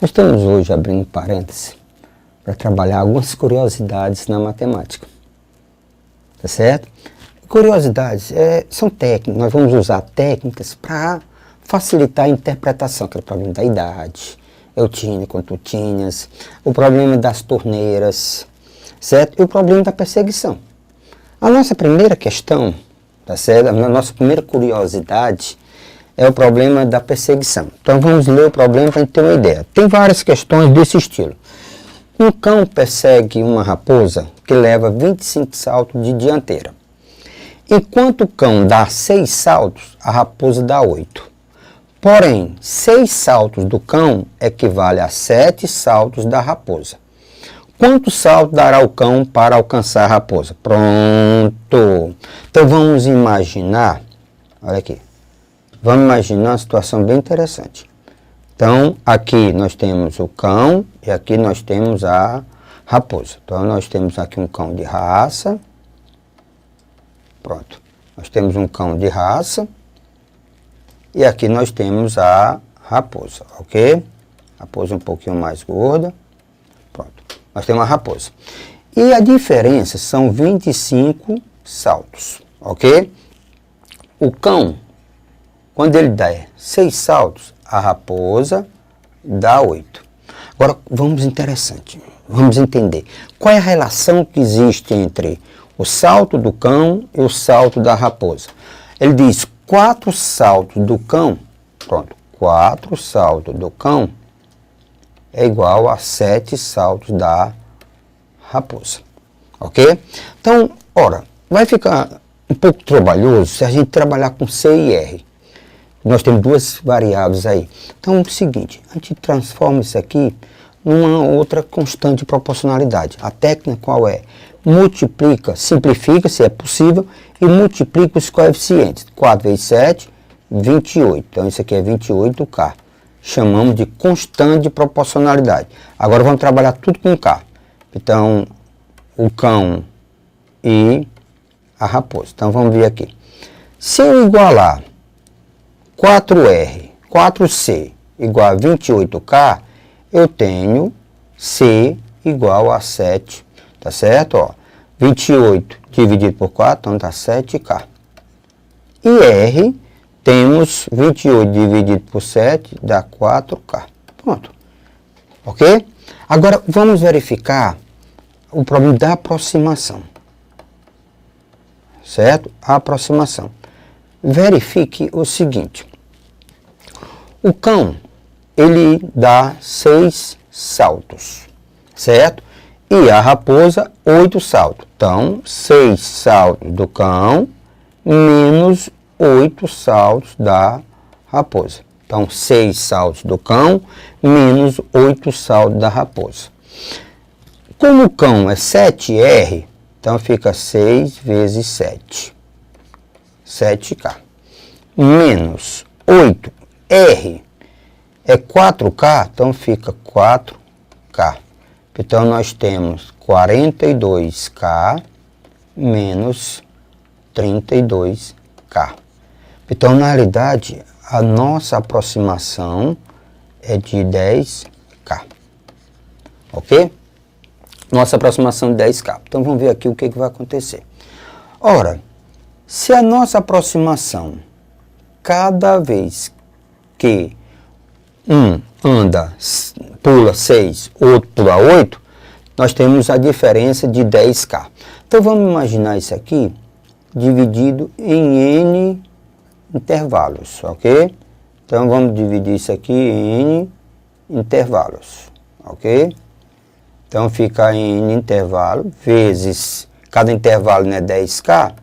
Nós estamos hoje abrindo parênteses para trabalhar algumas curiosidades na matemática. Tá certo? Curiosidades são técnicas, nós vamos usar técnicas para facilitar a interpretação, aquele problema da idade, eu tinha quando tu tinhas, o problema das torneiras, certo? E o problema da perseguição. A nossa primeira questão, tá certo? A nossa primeira curiosidade é o problema da perseguição. Então vamos ler o problema para a gente ter uma ideia. Tem várias questões desse estilo. Um cão persegue uma raposa que leva 25 saltos de dianteira. Enquanto o cão dá 6 saltos, a raposa dá 8. Porém, 6 saltos do cão equivale a 7 saltos da raposa. Quantos saltos dará o cão para alcançar a raposa? Pronto! Então vamos imaginar, olha aqui, vamos imaginar uma situação bem interessante. Então, aqui nós temos o cão e aqui nós temos a raposa. Então, nós temos aqui um cão de raça. Pronto. Nós temos um cão de raça. E aqui nós temos a raposa, ok? Raposa um pouquinho mais gorda. Pronto. Nós temos a raposa. E a diferença são 25 saltos, ok? O cão, quando ele dá 6 saltos, a raposa dá 8. Agora, vamos entender. Qual é a relação que existe entre o salto do cão e o salto da raposa? Ele diz 4 saltos do cão, pronto, 4 saltos do cão é igual a 7 saltos da raposa, ok? Então, ora, vai ficar um pouco trabalhoso se a gente trabalhar com C e R. Nós temos duas variáveis aí. Então é o seguinte, a gente transforma isso aqui numa outra constante de proporcionalidade. A técnica qual é? Multiplica, simplifica, se é possível, e multiplica os coeficientes. 4 vezes 7, 28. Então isso aqui é 28K. Chamamos de constante de proporcionalidade. Agora vamos trabalhar tudo com K. Então, o cão e a raposa. Então vamos ver aqui. Se eu igualar 4R, 4C igual a 28K, eu tenho C igual a 7, tá certo? Ó, 28 dividido por 4, então dá 7K. E R, temos 28 dividido por 7, dá 4K. Pronto. Ok? Agora, vamos verificar o problema da aproximação. Certo? A aproximação. Verifique o seguinte. O cão, ele dá 6 saltos, certo? E a raposa, 8 saltos. Então, 6 saltos do cão menos 8 saltos da raposa. Então, 6 saltos do cão menos 8 saltos da raposa. Como o cão é 7R, então fica 6 vezes 7. 7K. Menos 8R é 4K, então fica 4K. Então nós temos 42K menos 32K. Então na realidade a nossa aproximação é de 10K. Ok? Nossa aproximação de 10K. Então vamos ver aqui o que vai acontecer. Ora, se a nossa aproximação, cada vez que um pula 6, outro pula 8, nós temos a diferença de 10K. Então vamos imaginar isso aqui dividido em N intervalos, ok? Então vamos dividir isso aqui em N intervalos, ok? Então fica em N intervalo vezes, cada intervalo, né, 10K.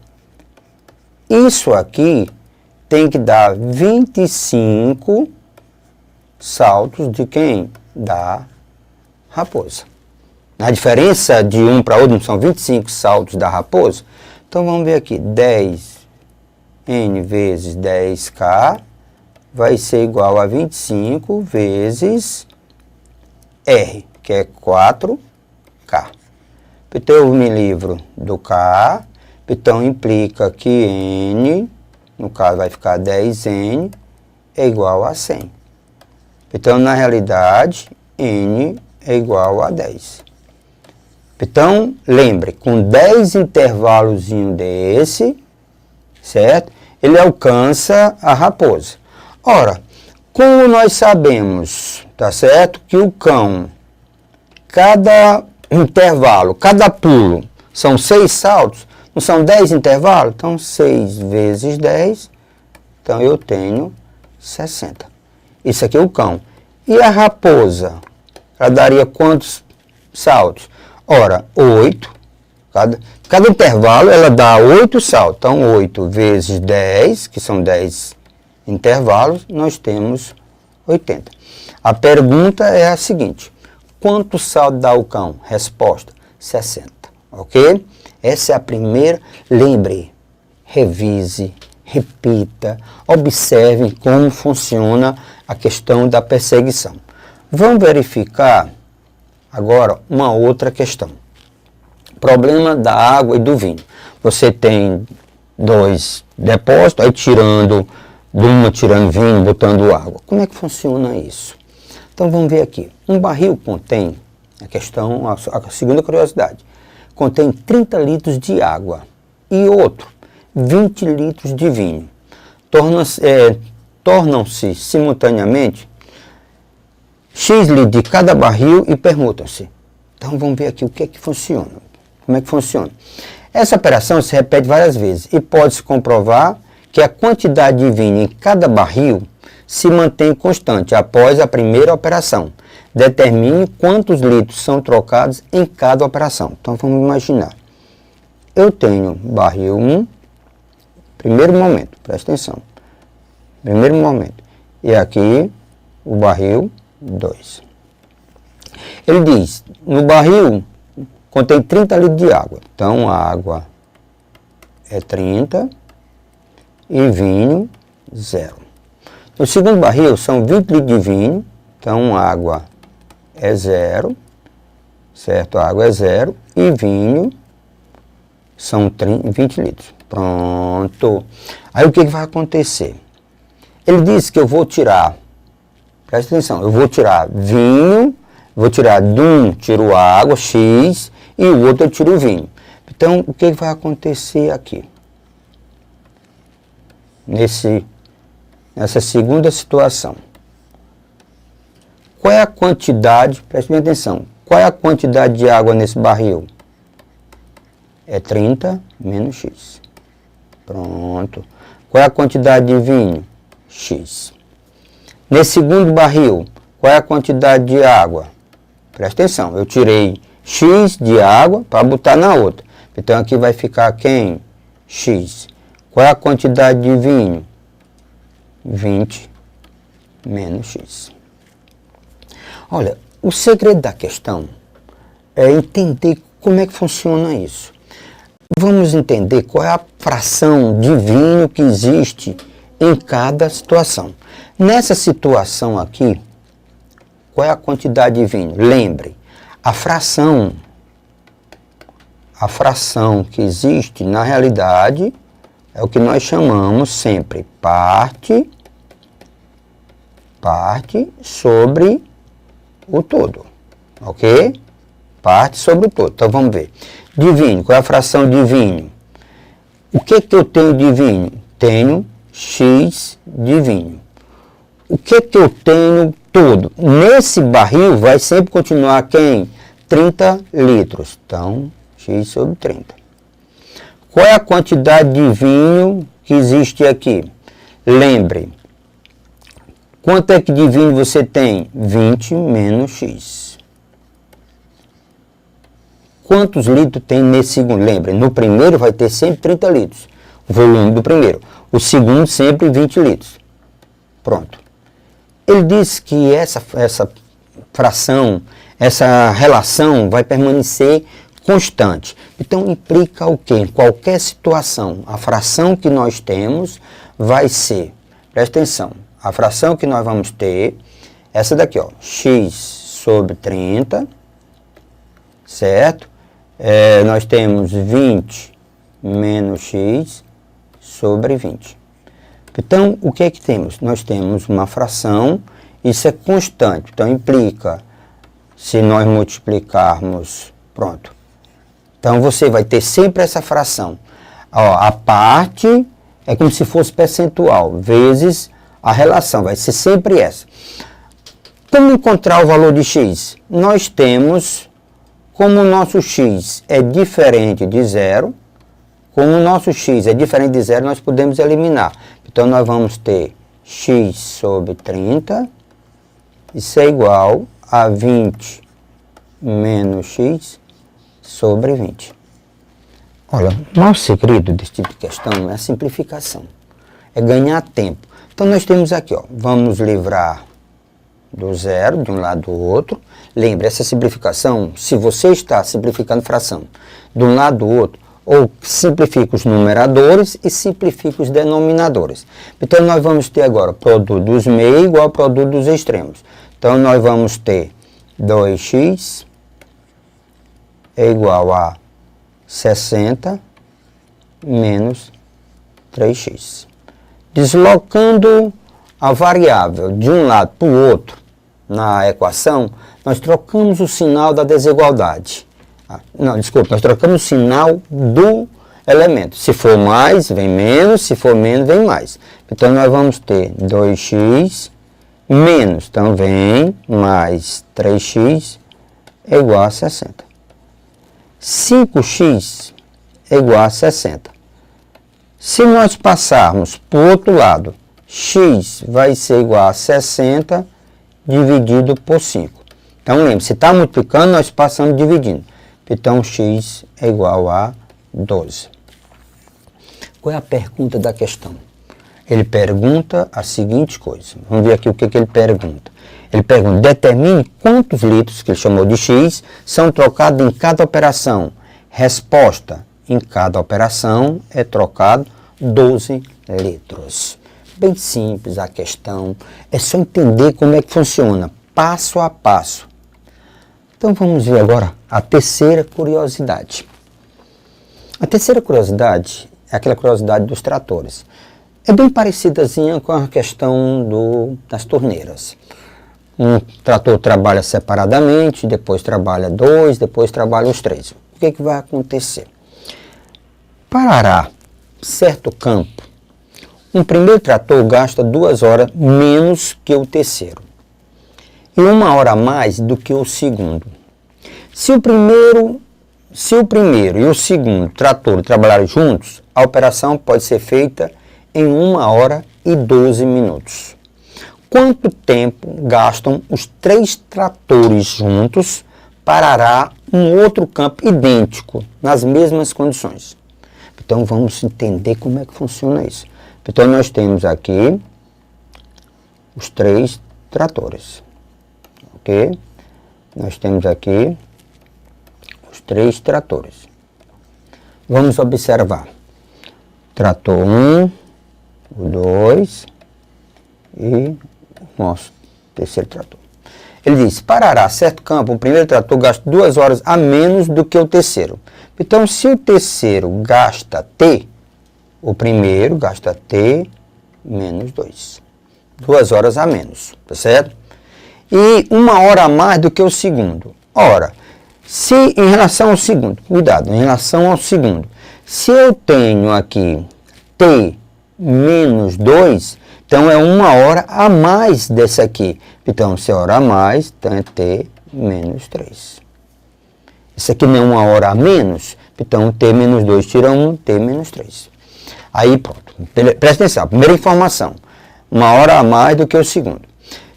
Isso aqui tem que dar 25 saltos de quem? Da raposa. A diferença de um para outro são 25 saltos da raposa. Então vamos ver aqui, 10N vezes 10K vai ser igual a 25 vezes R, que é 4K. Então eu me livro do K, então implica que N, no caso vai ficar 10N, é igual a 100. Então na realidade, n é igual a 10. Então, lembre, com 10 intervalozinho desse, certo? Ele alcança a raposa. Ora, como nós sabemos, tá certo? Que o cão, cada intervalo, cada pulo, são 6 saltos, não são 10 intervalos? Então, 6 vezes 10, então eu tenho 60. Isso aqui é o cão. E a raposa, ela daria quantos saltos? Ora, 8. Cada intervalo, ela dá 8 saltos. Então, 8 vezes 10, que são 10 intervalos, nós temos 80. A pergunta é a seguinte: quanto salto dá o cão? Resposta: 60. Ok? Essa é a primeira. Lembre, revise, repita, observe como funciona a questão da perseguição. Vamos verificar agora uma outra questão. Problema da água e do vinho. Você tem 2 depósitos, aí tirando vinho, botando água. Como é que funciona isso? Então vamos ver aqui. Um barril contém, a segunda curiosidade, contém 30 litros de água e outro 20 litros de vinho. Tornam-se simultaneamente X litros de cada barril e permutam-se. Então vamos ver aqui o que é que funciona. Como é que funciona? Essa operação se repete várias vezes e pode-se comprovar que a quantidade de vinho em cada barril se mantém constante após a primeira operação. Determine quantos litros são trocados em cada operação. Então vamos imaginar. Eu tenho barril 1, primeiro momento, presta atenção. Primeiro momento. E aqui o barril 2. Ele diz, no barril contém 30 litros de água. Então a água é 30 e vinho 0. No segundo barril são 20 litros de vinho. Então a água é 0. Certo? A água é 0 e vinho são 20 litros. Pronto. Aí o que vai acontecer? Ele disse que eu vou tirar, presta atenção, eu vou tirar vinho, vou tirar de um, tiro água, X, e o outro eu tiro o vinho. Então, o que vai acontecer aqui? Nessa segunda situação. Qual é a quantidade, preste atenção, qual é a quantidade de água nesse barril? É 30 menos X. Pronto. Qual é a quantidade de vinho? X. Nesse segundo barril, qual é a quantidade de água? Presta atenção, eu tirei X de água para botar na outra. Então aqui vai ficar quem? X. Qual é a quantidade de vinho? 20 menos X. Olha, o segredo da questão é entender como é que funciona isso. Vamos entender qual é a fração de vinho que existe em cada situação. Nessa situação aqui, qual é a quantidade de vinho? Lembre, a fração que existe na realidade é o que nós chamamos sempre parte sobre o todo, ok? Parte sobre o todo. Então vamos ver. De vinho, qual é a fração de vinho? O que eu tenho de vinho? Tenho X de vinho. O que eu tenho todo? Nesse barril vai sempre continuar quem? 30 litros. Então, X sobre 30. Qual é a quantidade de vinho que existe aqui? Lembre, quanto é que de vinho você tem? 20 menos X. Quantos litros tem nesse segundo? Lembre, no primeiro vai ter sempre 30 litros. O volume do primeiro. O segundo sempre 20 litros. Pronto. Ele disse que essa fração, essa relação vai permanecer constante. Então implica o quê? Em qualquer situação, a fração que nós temos vai ser, presta atenção, a fração que nós vamos ter, essa daqui, ó, X sobre 30, certo? Nós temos 20 menos X sobre 20. Então, o que é que temos? Nós temos uma fração, isso é constante, então implica se nós multiplicarmos, pronto. Então você vai ter sempre essa fração. Ó, a parte é como se fosse percentual, vezes a relação, vai ser sempre essa. Como encontrar o valor de x? Nós temos, como o nosso x é diferente de zero, como o nosso x é diferente de zero, nós podemos eliminar. Então nós vamos ter x sobre 30, isso é igual a 20 menos x sobre 20. Olha, o maior segredo desse tipo de questão é a simplificação, é ganhar tempo. Então nós temos aqui, ó, vamos livrar do zero de um lado do outro. Lembre, essa simplificação, se você está simplificando fração de um lado do outro, ou simplifica os numeradores e simplifica os denominadores. Então nós vamos ter agora o produto dos meios igual ao produto dos extremos. Então nós vamos ter 2x é igual a 60 menos 3x. Deslocando a variável de um lado para o outro na equação, nós trocamos o sinal da desigualdade. Nós trocamos o sinal do elemento. Se for mais, vem menos, se for menos, vem mais. Então nós vamos ter 2x menos, então vem mais 3x é igual a 60. 5x é igual a 60. Se nós passarmos para o outro lado, x vai ser igual a 60 dividido por 5. Então lembre, se está multiplicando, nós passamos dividindo. Então x é igual a 12. Qual é a pergunta da questão? Ele pergunta a seguinte coisa. Vamos ver aqui o que ele pergunta. Ele pergunta, determine quantos litros, que ele chamou de x, são trocados em cada operação. Resposta, em cada operação é trocado 12 litros. Bem simples a questão, é só entender como é que funciona, passo a passo. Então vamos ver agora a terceira curiosidade. A terceira curiosidade é aquela curiosidade dos tratores. É bem parecidazinha com a questão das torneiras. Um trator trabalha separadamente, depois trabalha 2, depois trabalha os 3. O que vai acontecer? Parará certo campo, um primeiro trator gasta 2 horas menos que o terceiro e 1 hora a mais do que o segundo. Se o primeiro e o segundo trator trabalharem juntos, a operação pode ser feita em 1 hora e 12 minutos. Quanto tempo gastam os 3 tratores juntos para um outro campo idêntico, nas mesmas condições? Então vamos entender como é que funciona isso. Então nós temos aqui os 3 tratores, ok? Nós temos aqui os 3 tratores. Vamos observar. Trator 1, o 2 e o nosso terceiro trator. Ele diz, parará certo campo, o primeiro trator gasta 2 horas a menos do que o terceiro. Então, se o terceiro gasta T, o primeiro gasta T menos 2. 2 horas a menos, tá certo? E 1 hora a mais do que o segundo. Ora, se em relação ao segundo, cuidado, em relação ao segundo, se eu tenho aqui T menos 2, então é 1 hora a mais desse aqui. Então, se é hora a mais, então é T menos 3. Isso aqui não é 1 hora a menos, então T menos 2 tira 1, T menos 3. Aí pronto, presta atenção, primeira informação, 1 hora a mais do que o segundo.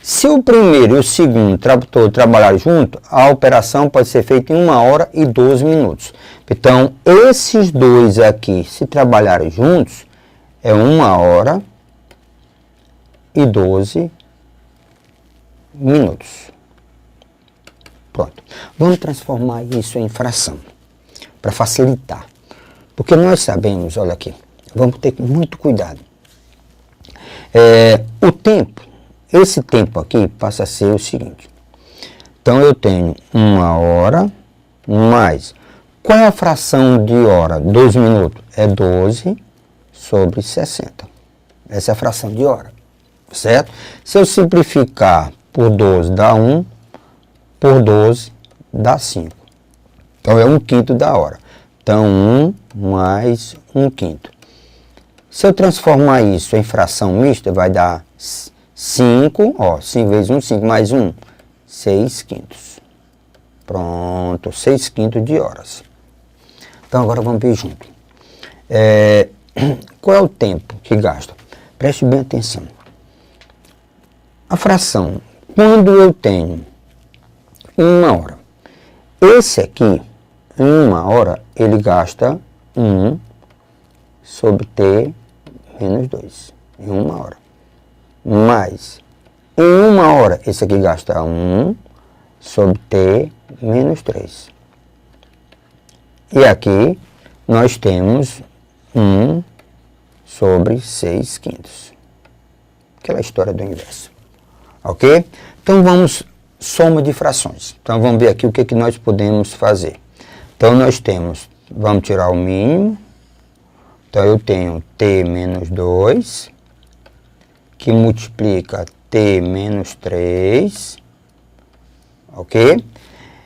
Se o primeiro e o segundo trator trabalharem junto, a operação pode ser feita em 1 hora e 12 minutos. Então, esses dois aqui, se trabalharem juntos, é 1 hora e 12 minutos. Pronto. Vamos transformar isso em fração, para facilitar. Porque nós sabemos, olha aqui, vamos ter muito cuidado. O tempo, esse tempo aqui passa a ser o seguinte. Então, eu tenho 1 hora mais. Qual é a fração de hora? 12 minutos. É 12 sobre 60. Essa é a fração de hora. Certo? Se eu simplificar por 12 dá 1, por 12 dá 5. Então, é 1/5 da hora. Então, 1 mais 1/5. Se eu transformar isso em fração mista, vai dar 5, ó, 5 vezes 1, 5 mais 1, 6/5. Pronto, 6/5 de horas. Então, agora vamos ver junto. Qual é o tempo que gasta? Preste bem atenção. A fração, quando eu tenho 1 hora, esse aqui, em 1 hora, ele gasta 1 sobre t menos 2, em 1 hora. Mas, em 1 hora, esse aqui gasta 1 sobre t menos 3. E aqui, nós temos 1 sobre 6/5. Aquela história do inverso. Ok? Então, vamos, soma de frações. Então, vamos ver aqui o que nós podemos fazer. Então, nós temos, vamos tirar o mínimo. Então, eu tenho t menos 2, que multiplica t menos 3, ok?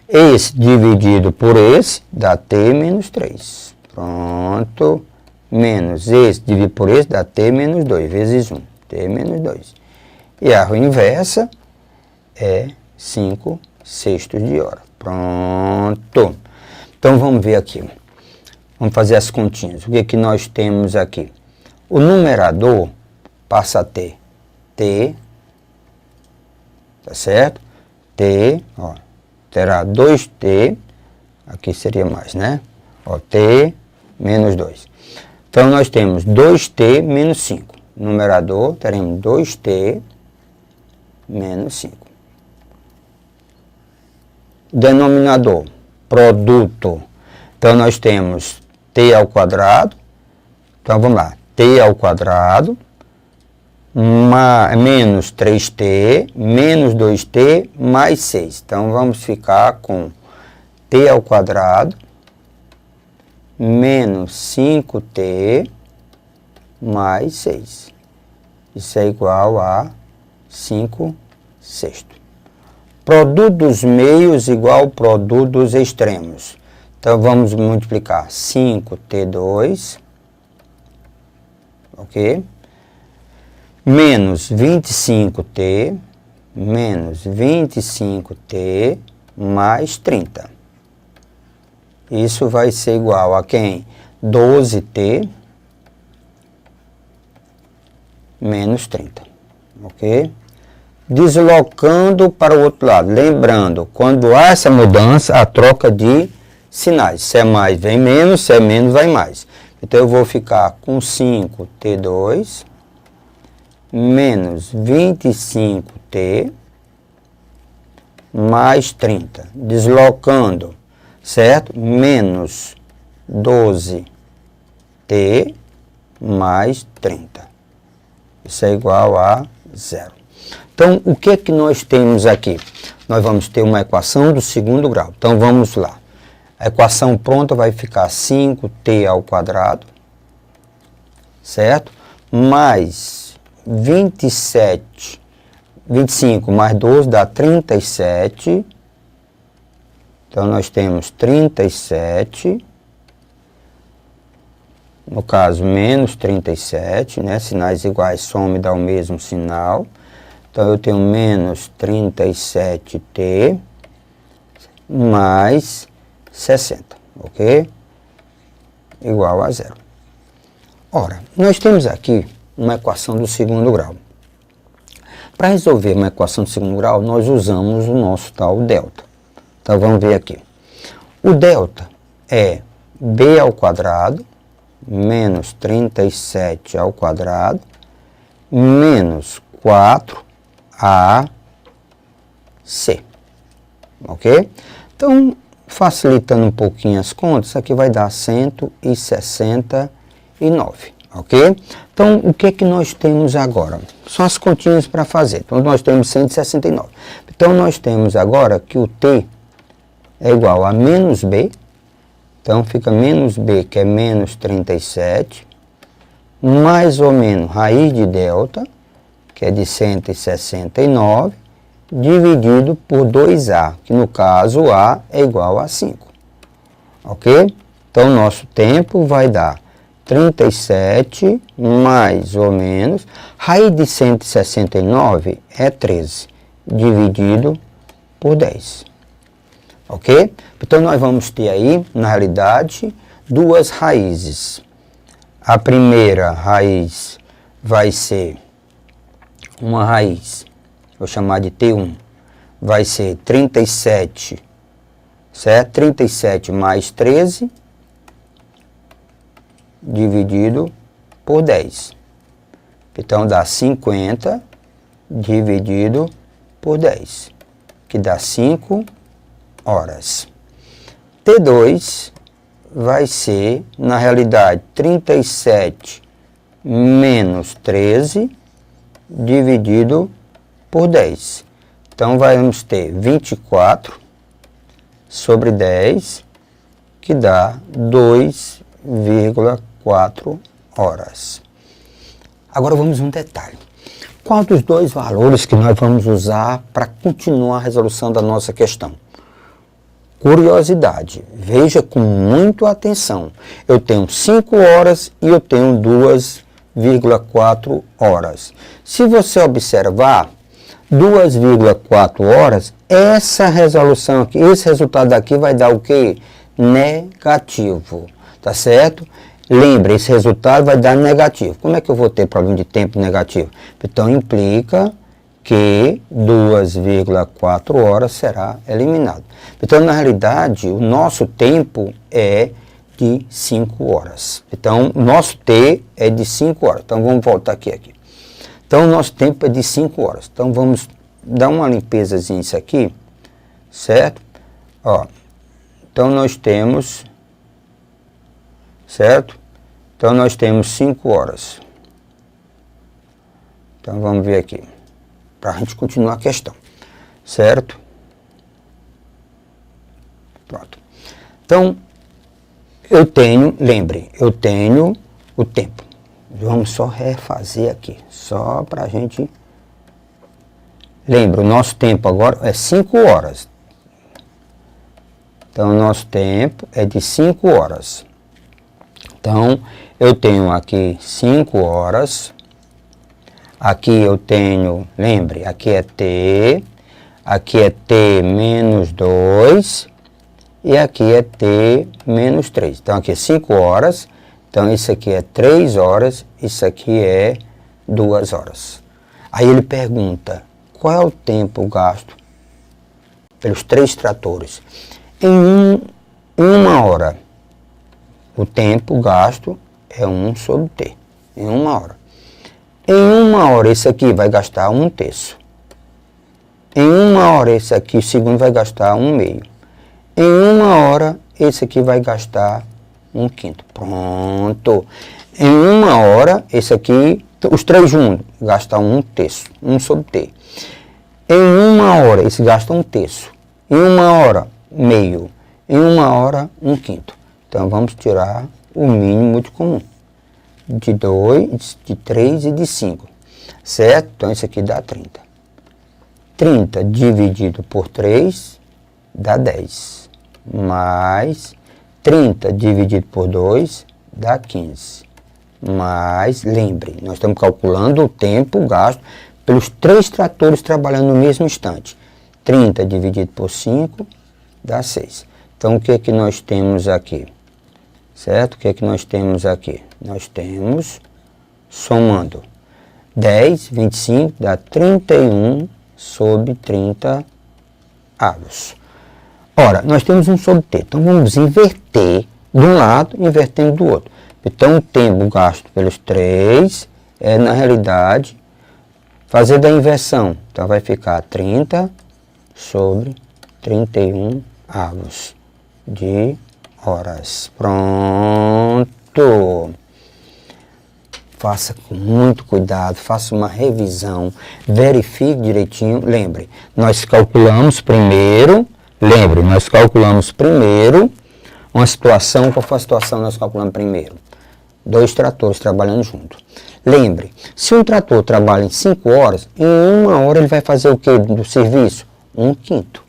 Esse dividido por esse dá t menos 3. Pronto. Menos esse dividido por esse dá t menos 2, vezes 1. T menos 2. E a inversa é 5/6 de hora. Pronto. Então, vamos ver aqui. Vamos fazer as continhas. O que nós temos aqui? O numerador passa a ter t, tá certo? T, ó, terá 2t, aqui seria mais, né? Ó, t menos 2. Então, nós temos 2t menos 5. No numerador, teremos 2t menos 5. Denominador, produto. Então, nós temos t ao quadrado. Então, vamos lá. T ao quadrado menos 3t menos 2t mais 6. Então, vamos ficar com t ao quadrado menos 5t mais 6. Isso é igual a 5/6. Produto dos meios igual ao produto dos extremos. Então, vamos multiplicar 5t2, ok? Menos 25t, menos 25t mais 30. Isso vai ser igual a quem? 12t menos 30, ok? Deslocando para o outro lado. Lembrando, quando há essa mudança, a troca de sinais. Se é mais, vem menos, se é menos, vai mais. Então, eu vou ficar com 5t2 menos 25t mais 30. Deslocando, certo? Menos 12t mais 30. Isso é igual a 0. Então, o que é que nós temos aqui? Nós vamos ter uma equação do segundo grau. Então, vamos lá. A equação pronta vai ficar 5t ao quadrado, certo? Mais 25 mais 12 dá 37. Então, nós temos 37, no caso, menos 37, né? Sinais iguais, soma e dá o mesmo sinal. Então, eu tenho menos 37t mais 60, ok? Igual a 0. Ora, nós temos aqui uma equação do segundo grau. Para resolver uma equação do segundo grau, nós usamos o nosso tal delta. Então, vamos ver aqui. O delta é b ao quadrado menos 37 ao quadrado menos 4ac. Ok? Então, facilitando um pouquinho as contas, isso aqui vai dar 169. Ok? Então, o que é que nós temos agora? São as continhas para fazer. Então, nós temos 169. Então, nós temos agora que o t é igual a menos b. Então, fica menos b, que é menos 37, mais ou menos raiz de delta, que é de 169, dividido por 2A, que no caso A é igual a 5. Ok? Então, nosso tempo vai dar 37 mais ou menos, raiz de 169 é 13, dividido por 10. Ok? Então, nós vamos ter aí, na realidade, duas raízes. A primeira raiz vai ser uma raiz, vou chamar de T1, vai ser 37, certo? 37 mais 13, dividido por 10. Então, dá 50 dividido por 10, que dá 5 horas. T2 vai ser, na realidade, 37 menos 13 dividido por 10. Então, vamos ter 24 sobre 10, que dá 2,4 horas. Agora vamos um detalhe. Qual dos dois valores que nós vamos usar para continuar a resolução da nossa questão? Curiosidade, veja com muita atenção. Eu tenho 5 horas e eu tenho 2,4 horas. Se você observar, 2,4 horas, essa resolução aqui, esse resultado aqui vai dar o quê? Negativo, tá certo? Lembre, esse resultado vai dar negativo. Como é que eu vou ter problema de tempo negativo? Então, implica que 2,4 horas será eliminado. Então, na realidade, o nosso tempo é de 5 horas. Então, o nosso T é de 5 horas. Então, vamos voltar aqui. Então, o nosso tempo é de 5 horas. Então, vamos dar uma limpezazinha isso aqui, certo? Ó, então, nós temos, certo? Então, nós temos 5 horas. Então, vamos ver aqui, para a gente continuar a questão, certo? Pronto. Então, eu tenho, lembre, eu tenho o tempo. Vamos só refazer aqui, só para a gente... Lembra, o nosso tempo agora é 5 horas. Então, o nosso tempo é de 5 horas. Então, eu tenho aqui 5 horas. Aqui eu tenho, lembre, aqui é T menos 2 e aqui é T menos 3. Então, aqui é 5 horas. Então, isso aqui é 3 horas, isso aqui é 2 horas. Aí ele pergunta, qual é o tempo gasto pelos 3 tratores? Em uma hora, o tempo gasto é 1 sobre T, em 1 hora. Em 1 hora, esse aqui vai gastar 1/3. Em 1 hora, esse aqui, o segundo, vai gastar 1/2. Em 1 hora, esse aqui vai gastar 1/5. Pronto. Em 1 hora, esse aqui, os 3 juntos, gastam 1/3, 1 sobre T. Em 1 hora, esse gasta 1/3. Em 1 hora, meio. Em 1 hora, 1/5. Então, vamos tirar o mínimo de comum. De 2, de 3 e de 5. Certo? Então, isso aqui dá 30. 30 dividido por 3 dá 10. Mais 30 dividido por 2 dá 15. Mas, lembre, nós estamos calculando o tempo gasto pelos 3 tratores trabalhando no mesmo instante. 30 dividido por 5 dá 6. Então, o que é que nós temos aqui? Certo? O que é que nós temos aqui? Nós temos, somando 10, 25, dá 31 sobre 30 avos. Ora, nós temos 1 sobre T. Então, vamos inverter de um lado e invertendo do outro. Então, o tempo gasto pelos 3 é, na realidade, fazer da inversão. Então, vai ficar 30 sobre 31 avos de horas. Pronto. Faça com muito cuidado, faça uma revisão, verifique direitinho. Lembre, nós calculamos primeiro uma situação. Qual foi a situação que nós calculamos primeiro? 2 tratores trabalhando junto. Lembre, se um trator trabalha em 5 horas, em 1 hora ele vai fazer o que do serviço? 1/5.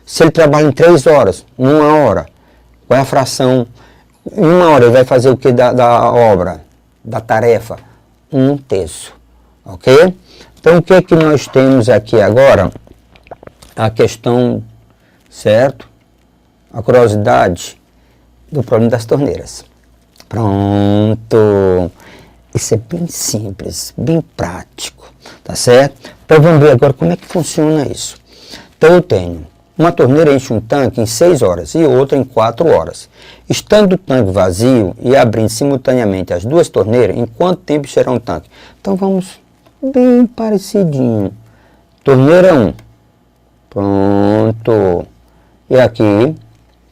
Se ele trabalha em 3 horas, em 1 hora, qual é a fração? Em 1 hora ele vai fazer o que da obra, da tarefa? 1/3. Ok? Então o que é que nós temos aqui agora? A questão, certo? A curiosidade do problema das torneiras. Pronto. Isso é bem simples, bem prático, tá certo? Então vamos ver agora como é que funciona isso. Então eu tenho uma torneira enche um tanque em 6 horas e outra em 4 horas. Estando o tanque vazio e abrindo simultaneamente as duas torneiras, em quanto tempo encherá um tanque? Então vamos bem parecidinho. Torneira 1. Pronto. E aqui,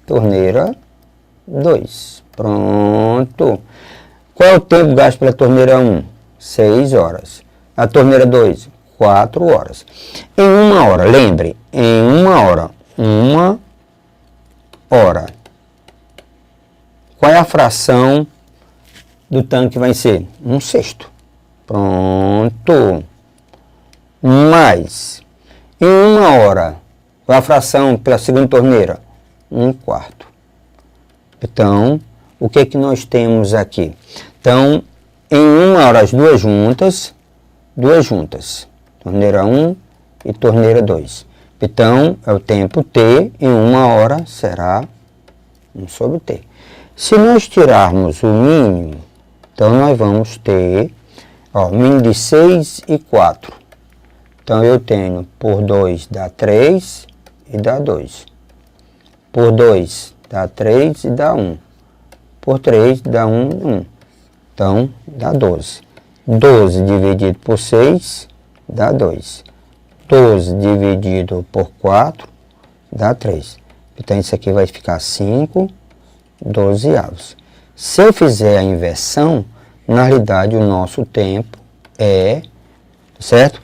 torneira 2. Pronto. Qual é o tempo gasto pela torneira 1? 6 horas. A torneira 2? 4 horas. Em 1 hora, lembre, em 1 hora, 1 hora. Qual é a fração do tanque que vai ser? 1/6. Pronto. Mais, em 1 hora, qual é a fração pela segunda torneira? 1/4. Então, o que é que nós temos aqui? Então, em 1 hora, as duas juntas, torneira 1 e torneira 2. Então, é o tempo T, em 1 hora será 1/T. Se nós tirarmos o mínimo, então nós vamos ter, mínimo de 6 e 4. Então, eu tenho por 2 dá 3 e dá 2. Por 2 dá 3 e dá 1. Por 3 dá 1. Então, dá 12. 12 dividido por 6 dá 2. 12 dividido por 4 dá 3. Então, isso aqui vai ficar 5 dozeavos. Se eu fizer a inversão, na realidade, o nosso tempo é, certo?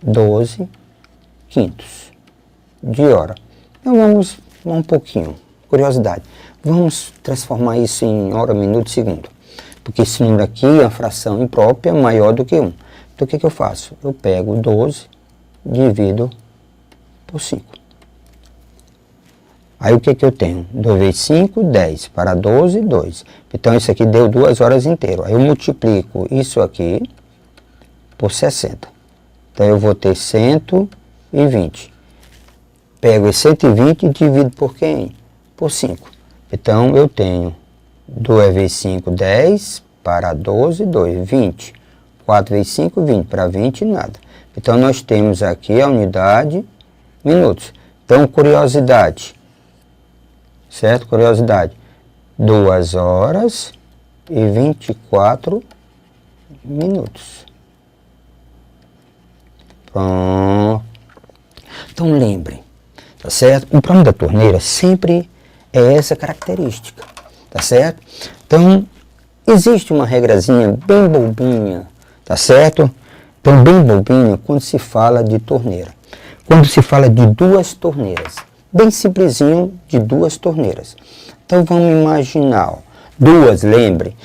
12/5 de hora. Então, vamos um pouquinho. Curiosidade. Vamos transformar isso em hora, minuto, segundo. Porque esse número aqui é uma fração imprópria maior do que 1. Então, o que eu faço? Eu pego 12, divido por 5. Aí, o que eu tenho? 2 vezes 5, 10. Para 12, 2. Então, isso aqui deu 2 horas inteiras. Aí, eu multiplico isso aqui por 60. Então, eu vou ter 120. Pego esse 120 e divido por quem? Por 5. Então, eu tenho 2 vezes 5, 10. Para 12, 2, 20. 4 vezes 5, 20. Para 20, nada. Então, nós temos aqui a unidade minutos. Então, curiosidade. Certo? Curiosidade. 2 horas e 24 minutos. Pronto. Então, lembrem. Tá certo? O problema da torneira sempre é essa característica. Tá certo? Então, existe uma regrazinha bem bobinha. Tá certo? Então, bem bobinha quando se fala de torneira. Quando se fala de duas torneiras. Bem simplesinho, de duas torneiras. Então, vamos imaginar. Duas, lembre.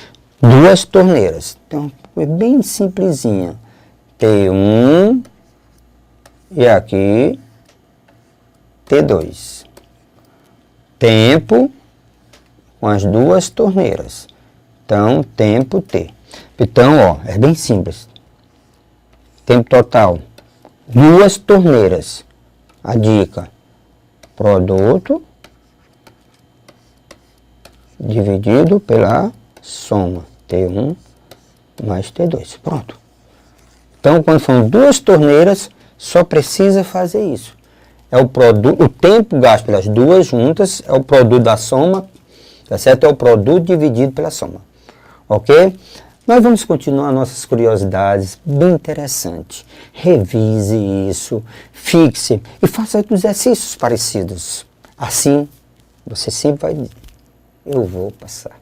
Duas torneiras. Então, é bem simplesinha. T1 e aqui T2. Tempo com as duas torneiras. Então, tempo T. Então, é bem simples. Tempo total. Duas torneiras. A dica. Produto dividido pela soma. T1 mais T2. Pronto. Então, quando são duas torneiras, só precisa fazer isso. É o produto, o tempo gasto pelas duas juntas é o produto da soma, tá certo? É o produto dividido pela soma. Ok? Nós vamos continuar nossas curiosidades, bem interessante. Revise isso, fixe e faça exercícios parecidos. Assim, você sempre vai dizer, eu vou passar.